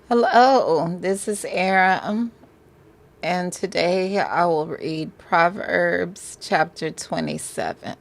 Hello, this is Arym, and today I will read Proverbs chapter 27.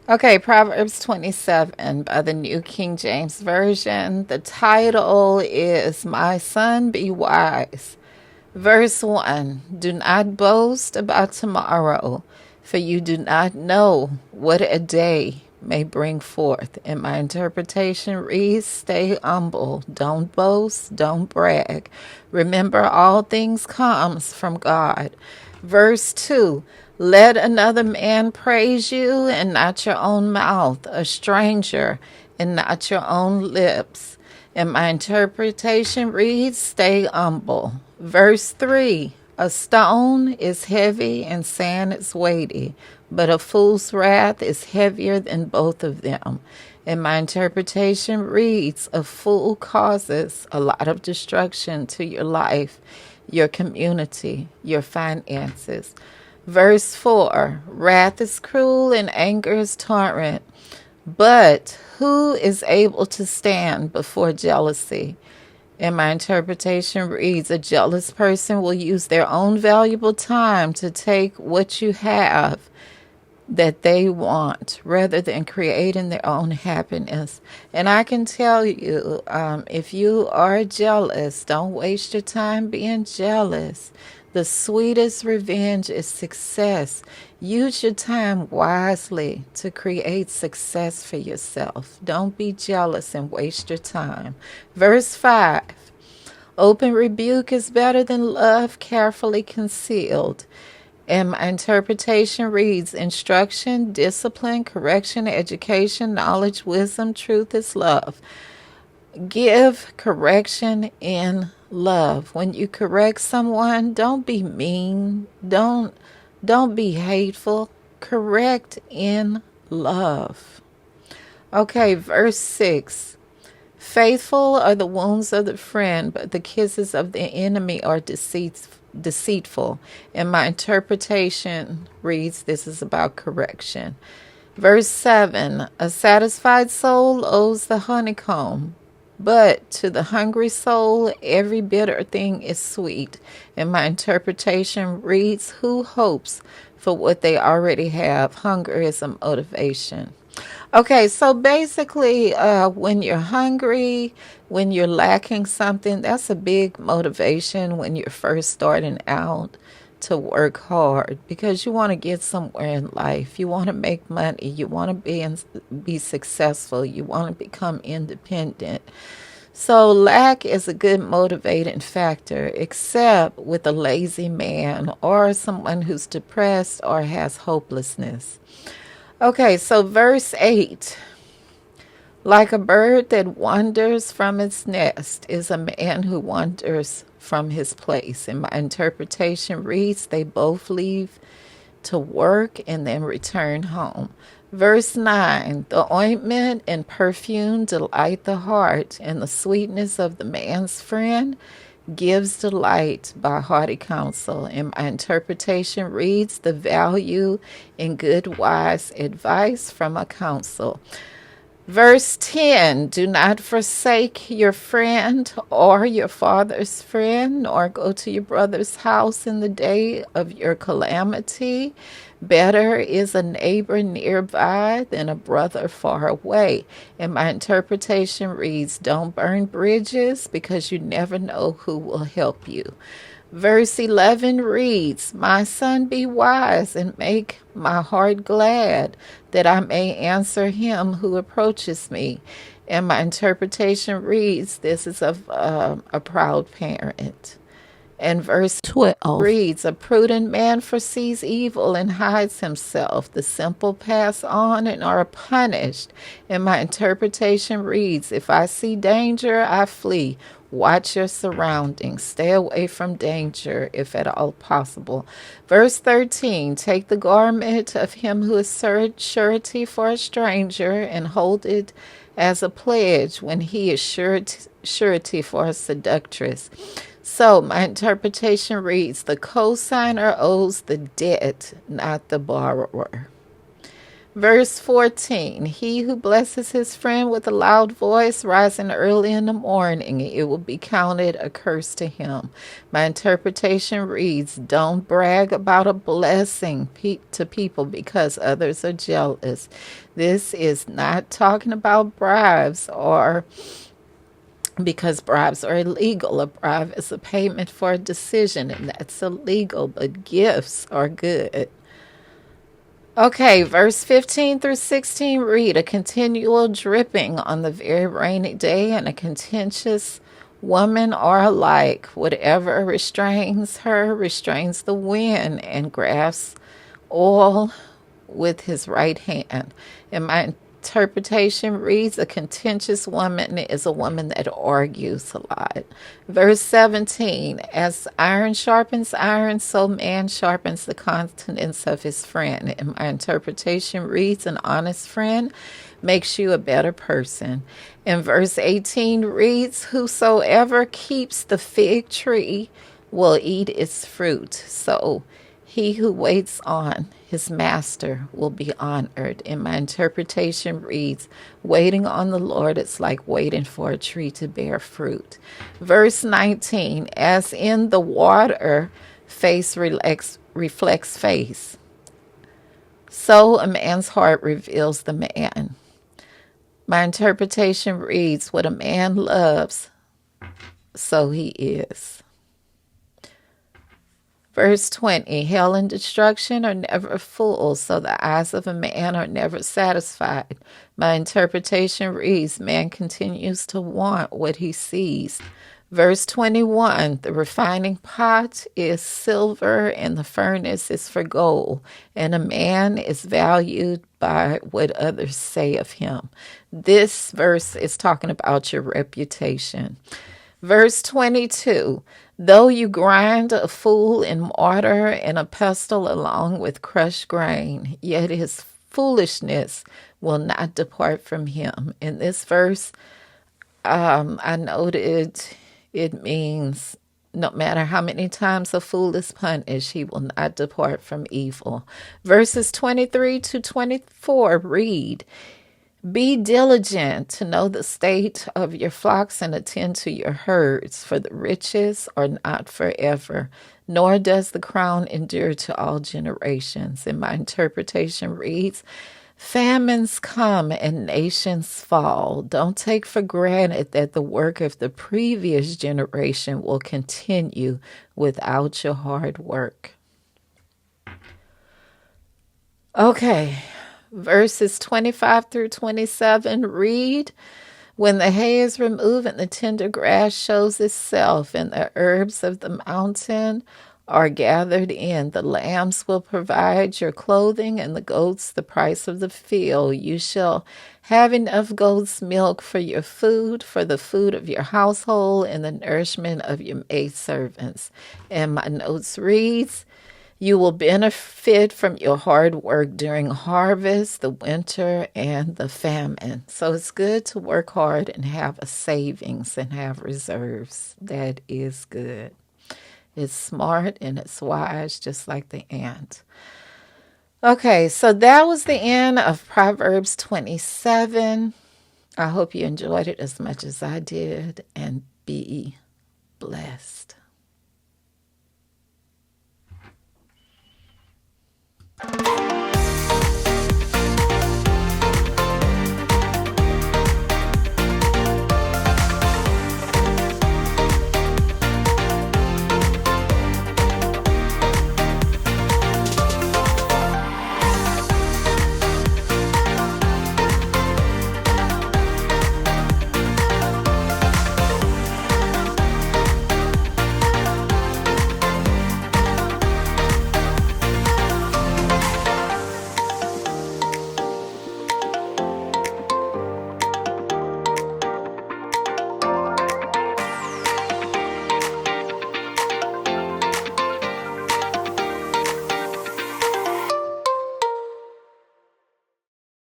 Okay, Proverbs 27 by the New King James Version. The title is My Son, Be Wise. Verse 1. Do not boast about tomorrow, for you do not know what a day may bring forth. And my interpretation reads, stay humble, don't boast, don't brag. Remember, all things comes from God. Verse 2. Let another man praise you and not your own mouth, a stranger and not your own lips. And my interpretation reads, stay humble. Verse 3. A stone is heavy and sand is weighty, but a fool's wrath is heavier than both of them. And my interpretation reads, a fool causes a lot of destruction to your life, your community, your finances. Verse 4. Wrath is cruel and anger is torrent, but who is able to stand before jealousy? And my interpretation reads, a jealous person will use their own valuable time to take what you have that they want rather than creating their own happiness. And I can tell you, if you are jealous, don't waste your time being jealous. The sweetest revenge is success. Use your time wisely to create success for yourself. Don't be jealous and waste your time. Verse 5. Open rebuke is better than love carefully concealed. And my interpretation reads, instruction, discipline, correction, education, knowledge, wisdom, truth is love. Give correction in love. When you correct someone, don't be mean. Don't be hateful. Correct in love. Okay, verse 6. Faithful are the wounds of the friend, but the kisses of the enemy are deceitful. And my interpretation reads, this is about correction. Verse 7. A satisfied soul owes the honeycomb, but to the hungry soul, every bitter thing is sweet. And my interpretation reads, who hopes for what they already have? Hunger is a motivation. Okay, so basically, when you're hungry, when you're lacking something, that's a big motivation when you're first starting out to work hard because you want to get somewhere in life. You want to make money. You want to be successful. You want to become independent. So lack is a good motivating factor, except with a lazy man or someone who's depressed or has hopelessness. Okay, so verse 8. Like a bird that wanders from its nest is a man who wanders from his place. And my interpretation reads, they both leave to work and then return home. Verse 9, the ointment and perfume delight the heart, and the sweetness of the man's friend gives delight by hearty counsel. And my interpretation reads, the value in good wise advice from a counsel. Verse 10, do not forsake your friend or your father's friend, nor go to your brother's house in the day of your calamity. Better is a neighbor nearby than a brother far away. And my interpretation reads, don't burn bridges because you never know who will help you. Verse 11 reads, my son, be wise and make my heart glad, that I may answer him who approaches me. And my interpretation reads, this is of a proud parent. And verse 12 reads, a prudent man foresees evil and hides himself. The simple pass on and are punished. And my interpretation reads, if I see danger, I flee. Watch your surroundings. Stay away from danger, if at all possible. Verse 13, take the garment of him who is surety for a stranger and hold it as a pledge when he is surety for a seductress. So my interpretation reads, the cosigner owes the debt, not the borrower. Verse 14, he who blesses his friend with a loud voice, rising early in the morning, it will be counted a curse to him. My interpretation reads, don't brag about a blessing to people because others are jealous. This is not talking about bribes or because bribes are illegal. A bribe is a payment for a decision, and that's illegal, but gifts are good. Okay, verse 15 through 16 read, a continual dripping on the very rainy day and a contentious woman are alike. Whatever restrains her restrains the wind and grasps oil with his right hand. And my interpretation reads, a contentious woman is a woman that argues a lot. Verse 17, as iron sharpens iron, so man sharpens the countenance of his friend. And my interpretation reads, an honest friend makes you a better person. And verse 18 reads, whosoever keeps the fig tree will eat its fruit. So he who waits on his master will be honored. And my interpretation reads, waiting on the Lord, it's like waiting for a tree to bear fruit. Verse 19, as in the water, face reflects face, so a man's heart reveals the man. My interpretation reads, what a man loves, so he is. Verse 20, hell and destruction are never full, so the eyes of a man are never satisfied. My interpretation reads, man continues to want what he sees. Verse 21, the refining pot is silver and the furnace is for gold, and a man is valued by what others say of him. This verse is talking about your reputation. Verse 22, though you grind a fool in mortar and a pestle along with crushed grain, yet his foolishness will not depart from him. In this verse, I noted it means no matter how many times a fool is punished, he will not depart from evil. Verses 23 to 24 read, be diligent to know the state of your flocks and attend to your herds, for the riches are not forever, nor does the crown endure to all generations. And my interpretation reads, famines come and nations fall. Don't take for granted that the work of the previous generation will continue without your hard work. Okay. Verses 25 through 27 read, when the hay is removed and the tender grass shows itself and the herbs of the mountain are gathered in, the lambs will provide your clothing and the goats the price of the field. You shall have enough goat's milk for your food, for the food of your household and the nourishment of your maidservants. And my notes reads, you will benefit from your hard work during harvest, the winter, and the famine. So it's good to work hard and have a savings and have reserves. That is good. It's smart and it's wise, just like the ant. Okay, so that was the end of Proverbs 27. I hope you enjoyed it as much as I did, and be blessed.